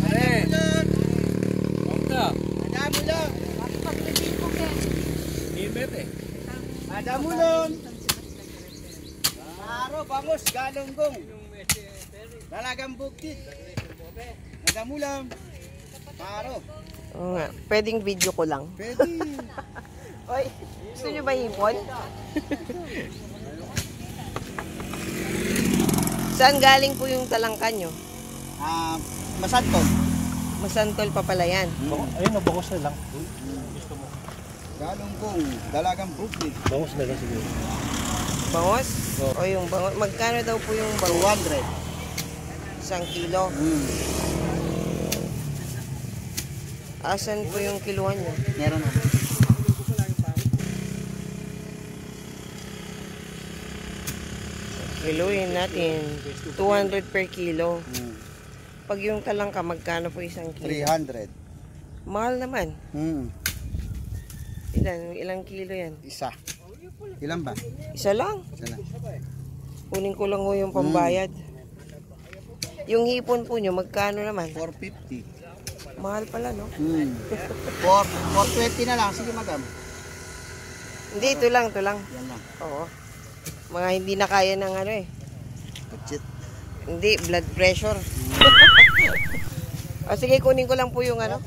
Pare! Bangka! Ada mulon! Himit eh. Ada mulon! Paro, bangus, galunggong. Dalagang bukid. Ada mulon. Paro. Oo nga. Pwedeng video ko lang. Pwede. Oy, gusto nyo ba hipon? Saan galing po yung talangka nyo? Masantol. Masantol pa pala yan. Ayun, nabangos na lang. Gusto mo. Galunggong, dalagang bukid. Bangos na lang siguro. Bangos? O yung bangos. Magkano daw po yung bangos? 200. 1 kilo. Asan po yung kiluhan nyo? Meron na. Kiluhin natin. 200 per kilo. Pag yung talangka, magkano po 1 kilo? 300. Mahal naman. Ilang kilo yan? Isa. Ilan ba? Isa lang. Isa lang. Kunin ko lang ho yung pambayad. Yung hipon po nyo, magkano naman? 450. Mahal pala, no? 420 na lang. Sige, madam. Hindi, ito lang. Yan lang. Oo. Mga hindi na kaya ng ano eh. Budget. Hindi, blood pressure. O sige, kunin ko lang po yung ano.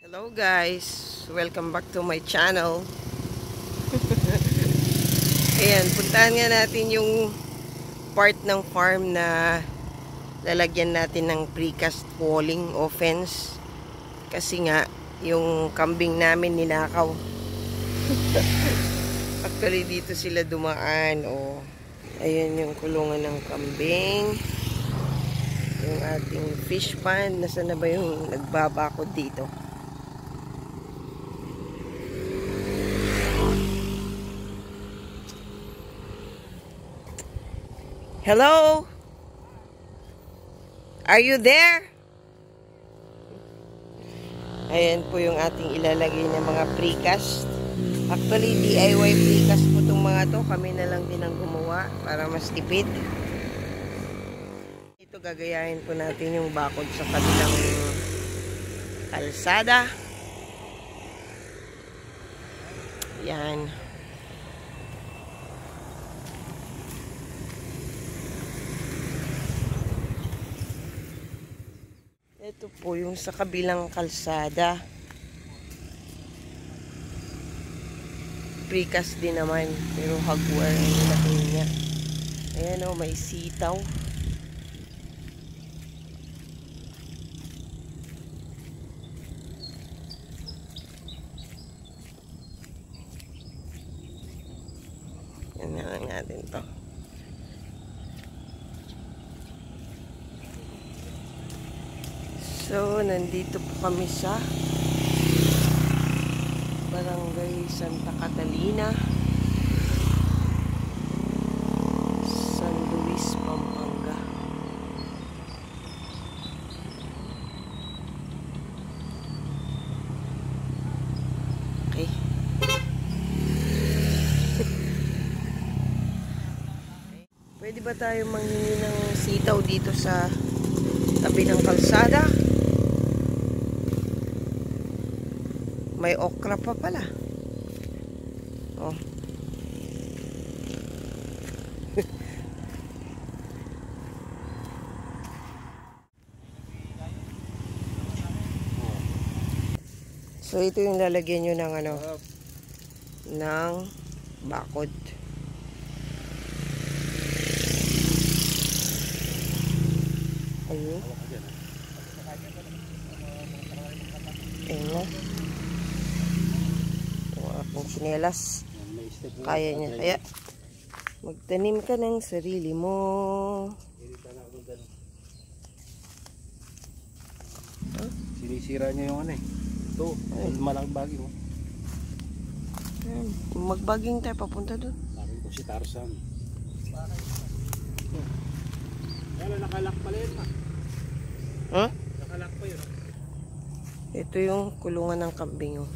Hello guys, welcome back to my channel. Ayan, puntahan nga natin yung part ng farm na lalagyan natin ng precast walling o fence. Kasi nga, yung kambing namin ninakaw. Actually, dito sila dumaan. O, ayun yung kulungan ng kambing. Yung ating fish pond. Nasaan na ba yung nagbabakod dito? Hello? Are you there? Ayan po yung ating ilalagay na mga precast. Actually, DIY precast po itong mga to. Kami na lang din ang gumawa para mas tipid. Ito gagayahin po natin yung bakod sa kabilang kalsada. Yan. Ito po yung sa kabilang kalsada. Precast din naman. Pero hagwar ang nilagay niya. Ayan o, may sitaw. Yan na lang natin to. So, nandito po kami sa Barangay Santa Catalina, San Luis, Pampanga. Okay. Pwede ba tayo manghingi ng sitaw dito sa tabi ng kalsada? May okra pa pala. Oh. So ito yung lalagyan nyo ng ano, ng bakod. Ayun. Ayun na. Ang sinelas. Kaya niya. Kaya, magtanim ka ng sarili mo. Sinisira niya yung ano eh. Ito, malaking bagay mo. Magbaging tayo papunta doon. Sabi ko si Tarzan. Wala, nakalak pala yun. Huh? Nakalak pa Ito yung kulungan ng kambing. Oh.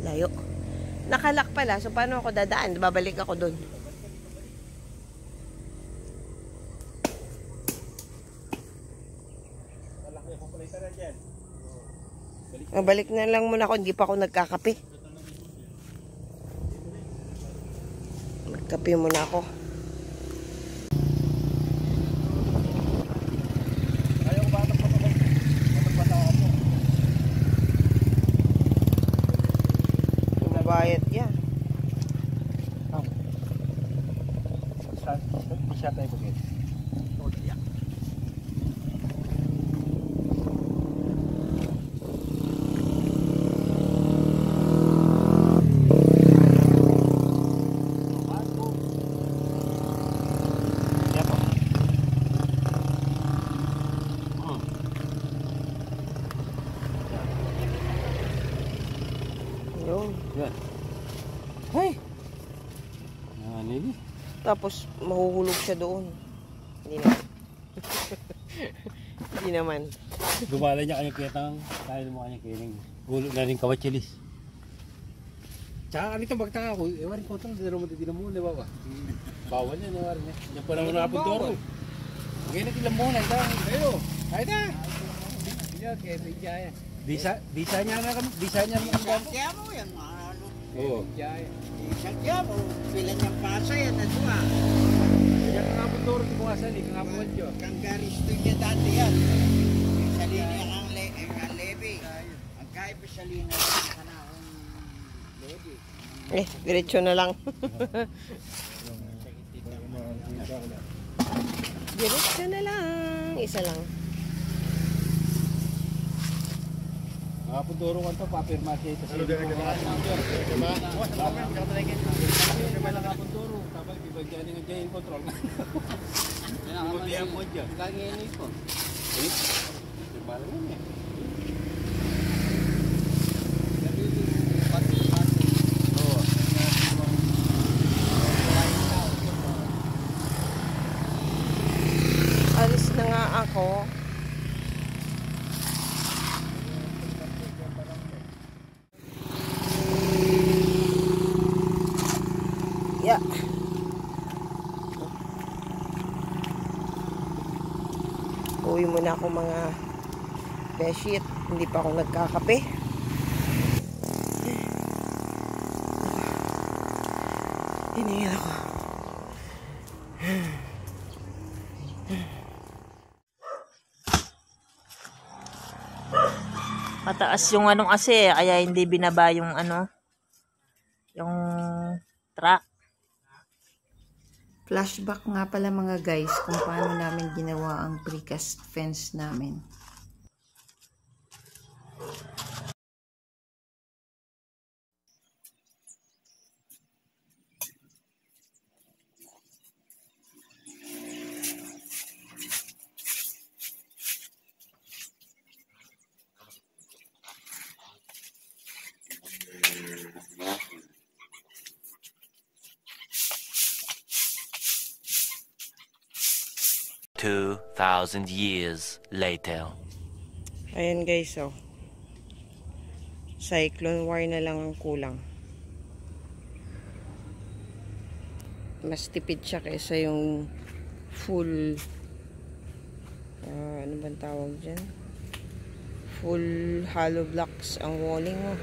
Layo. Nakalak pala. So, paano ako dadaan? Babalik ako doon. Mabalik na lang muna ako. Hindi pa ako nagkakape. Magkape muna ako. Bayad yan. Siya tayo bukit. Yan. Hey! Yan, ini. Tapos, mahuhulog siya doon. Hindi naman. Hindi naman. Dumalay niya kanyang kitang, dahil mo kanyang kining. Gulo na rin kawachilis. Tsaka kanito magtaka ko, ewan ko ito, hindi naman dinamuli ba ba? Bawal yan, ewan niya. Yan pa naman napundoro. Ngayon natin lang muna, ito. Ayo, kahit na. Yan, kaya may jaya. Disa niya na kami, disa niya na kami. Kaya mo yan, Oo. Kaya mo, bilang yung pasa yan, na dua. Kaya nga napundoro, di ko nga sali, kang apuan dyo. Kang garisto niya dati yan. Sa linya ang levy. Ang kahit pa sa linya ang kanahong levy. Diretso na lang. Diretso na lang. Isa lang. Napundoro ka ito, papirma siya ito. Ano ganyan ka? Diba? Napundoro, tapos ibagyan nga dyan yung control. Ibagyan mo dyan. Kagyan ito. Diba lang yun eh. Alis na nga ako. Yeah. Uwi muna ako mga beshit. Hindi pa ako nagkakape. Hinihil ako. Mataas yung anong kasi, kaya hindi binaba yung yung truck. Flashback nga pala mga guys kung paano namin ginawa ang precast fence namin. Thousand years later. Ayan guys, oh. Cyclone wire na lang ang kulang. Mas tipid siya kaysa yung full ano bang tawag dyan? Full hollow blocks ang walling, oh.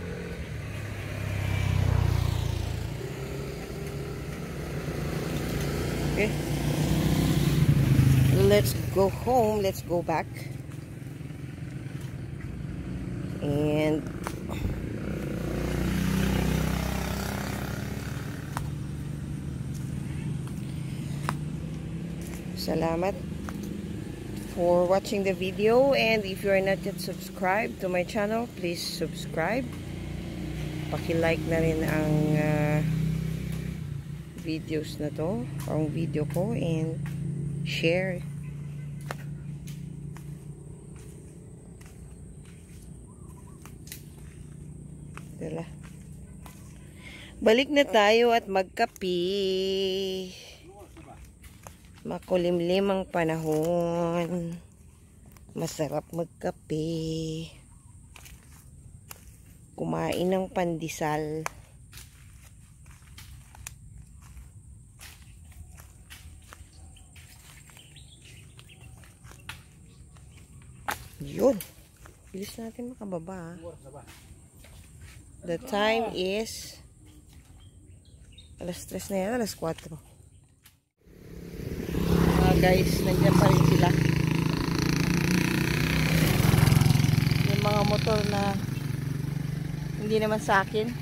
Okay. Let's go home. Let's go back. And salamat for watching the video, and if you are not yet subscribed to my channel, please subscribe. Paki-like na rin ang videos na to, ang video ko, and share. Dala. Balik na tayo at magkape. Makulimlim ang panahon. Masarap magkape. Kumain ng pandesal. Yun. Bilis natin makababa. The time is alas 3 na yan, alas 4. Guys, nandiyan pa rin sila. Yung mga motor na hindi naman sa akin.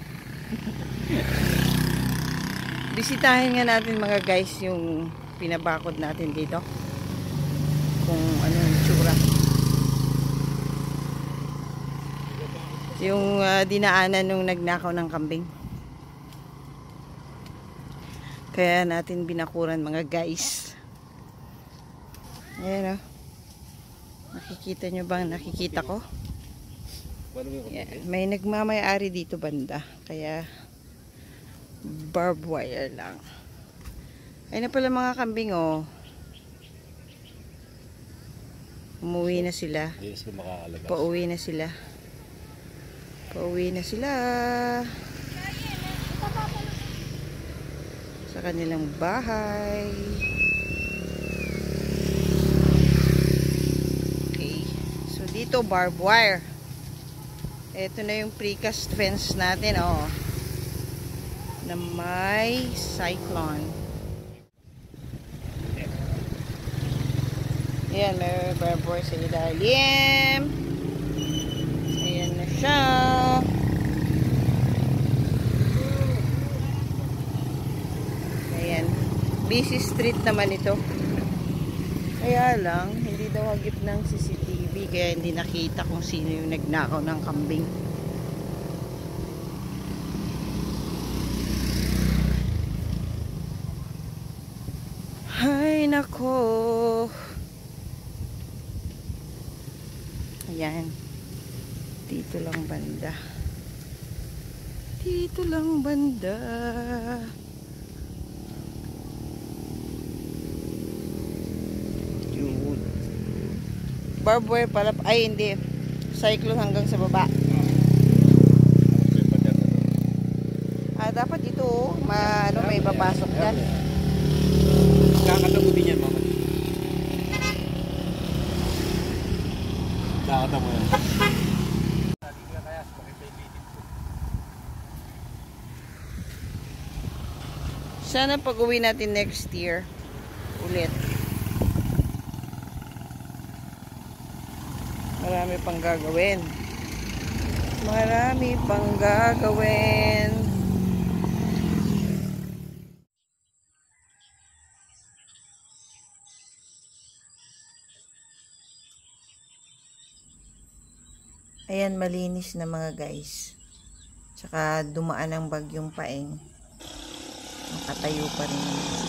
Bisitahin nga natin mga guys yung pinabakod natin dito. Kung ano yung tsura. Yung dinaanan nung nagnakaw ng kambing. Kaya natin binakuran mga guys. Ayan o. Nakikita nyo bang nakikita ko? Yeah. May nagmamayari dito banda. Kaya barbed wire lang. Ayun na pala mga kambing o. Umuwi na sila. Pauwi na sila. Pauwi na sila. Sa kanilang bahay. Dito barbed wire. Ito na yung precast fence natin, oh. Na may cyclone. Ayan, may barbed wire sa ilalim. Ayan na siya. Ayan. Busy street naman ito. Kaya lang, hindi daw hagip ng CCTV. Kaya hindi nakita kung sino yung nagnakaw ng kambing. Ay nako. Ayan. Dito lang banda. Dito lang banda. Barbed wire pala. Ay, hindi. Cyclone hanggang sa baba. Dapat ito, ano, may papasok dyan. Kakatamo din yan, mama. Kakatamo yan. Sana pag-uwi natin next year, ulit. Marami pang gagawin. Marami pang gagawin. Ayan, malinis na mga guys. Tsaka dumaan ang bagyong Paeng. Nakatayo pa rin.